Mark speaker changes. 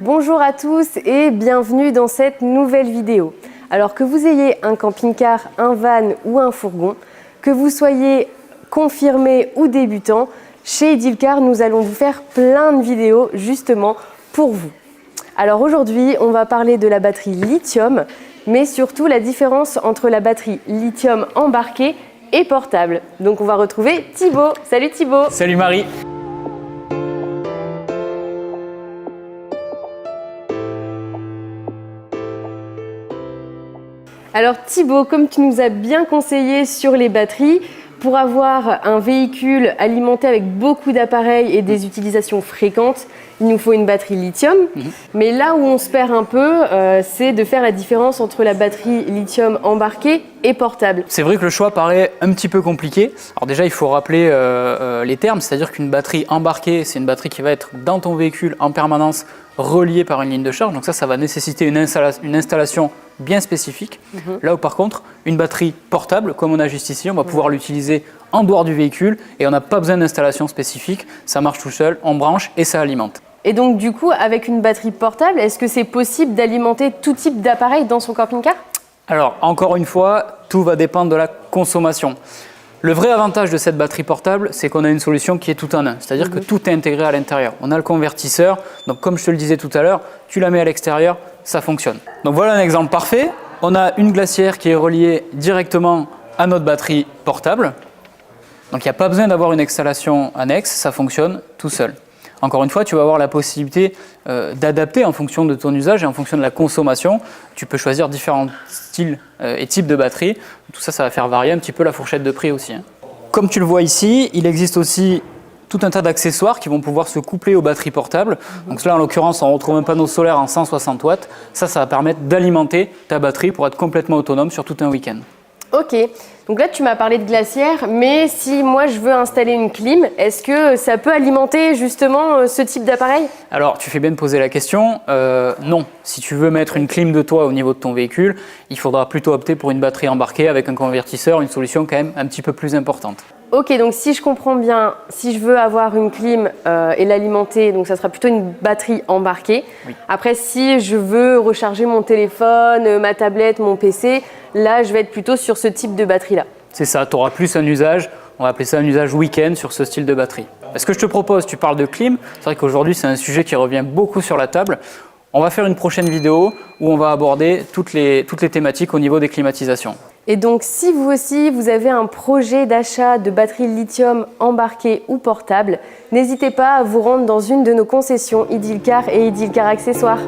Speaker 1: Bonjour à tous et bienvenue dans cette nouvelle vidéo. Alors que vous ayez un camping-car, un van ou un fourgon, que vous soyez confirmé ou débutant, chez Edilcar, nous allons vous faire plein de vidéos justement pour vous. Alors aujourd'hui, on va parler de la batterie lithium, mais surtout la différence entre la batterie lithium embarquée et portable. Donc on va retrouver Thibaut. Salut Thibaut.
Speaker 2: Salut Marie.
Speaker 1: Alors Thibaut, comme tu nous as bien conseillé sur les batteries, pour avoir un véhicule alimenté avec beaucoup d'appareils et des utilisations fréquentes, il nous faut une batterie lithium. Mais là où on se perd un peu, c'est de faire la différence entre la batterie lithium embarquée et portable.
Speaker 2: C'est vrai que le choix paraît un petit peu compliqué. Alors déjà, il faut rappeler les termes, c'est-à-dire qu'une batterie embarquée, c'est une batterie qui va être dans ton véhicule en permanence reliée par une ligne de charge. Donc ça va nécessiter une installation bien spécifique. Là où par contre, une batterie portable, comme on a juste ici, on va pouvoir l'utiliser en dehors du véhicule et on n'a pas besoin d'installation spécifique. Ça marche tout seul, on branche et ça alimente.
Speaker 1: Et donc du coup, avec une batterie portable, est-ce que c'est possible d'alimenter tout type d'appareil dans son camping-car ?
Speaker 2: Alors encore une fois, tout va dépendre de la consommation. Le vrai avantage de cette batterie portable, c'est qu'on a une solution qui est tout en un, c'est-à-dire que tout est intégré à l'intérieur. On a le convertisseur, donc comme je te le disais tout à l'heure, tu la mets à l'extérieur, ça fonctionne. Donc voilà un exemple parfait. On a une glacière qui est reliée directement à notre batterie portable. Donc il n'y a pas besoin d'avoir une installation annexe, ça fonctionne tout seul. Encore une fois, tu vas avoir la possibilité d'adapter en fonction de ton usage et en fonction de la consommation. Tu peux choisir différents styles et types de batteries. Tout ça, ça va faire varier un petit peu la fourchette de prix aussi. Comme tu le vois ici, il existe aussi tout un tas d'accessoires qui vont pouvoir se coupler aux batteries portables. Donc là, en l'occurrence, on retrouve un panneau solaire en 160 watts. Ça va permettre d'alimenter ta batterie pour être complètement autonome sur tout un week-end.
Speaker 1: Ok, donc là tu m'as parlé de glacière, mais si moi je veux installer une clim, est-ce que ça peut alimenter justement ce type d'appareil ?
Speaker 2: Alors tu fais bien de poser la question, non. Si tu veux mettre une clim de toit au niveau de ton véhicule, il faudra plutôt opter pour une batterie embarquée avec un convertisseur, une solution quand même un petit peu plus importante.
Speaker 1: Ok, donc si je comprends bien, si je veux avoir une clim et l'alimenter, donc ça sera plutôt une batterie embarquée.
Speaker 2: Oui.
Speaker 1: Après, si je veux recharger mon téléphone, ma tablette, mon PC, là je vais être plutôt sur ce type de batterie-là.
Speaker 2: C'est ça, tu auras plus un usage, on va appeler ça un usage week-end sur ce style de batterie. Ce que je te propose, tu parles de clim, c'est vrai qu'aujourd'hui c'est un sujet qui revient beaucoup sur la table. On va faire une prochaine vidéo où on va aborder toutes les thématiques au niveau des climatisations.
Speaker 1: Et donc, si vous aussi, vous avez un projet d'achat de batterie lithium embarquée ou portable, n'hésitez pas à vous rendre dans une de nos concessions Edilcar et Edilcar Accessoires.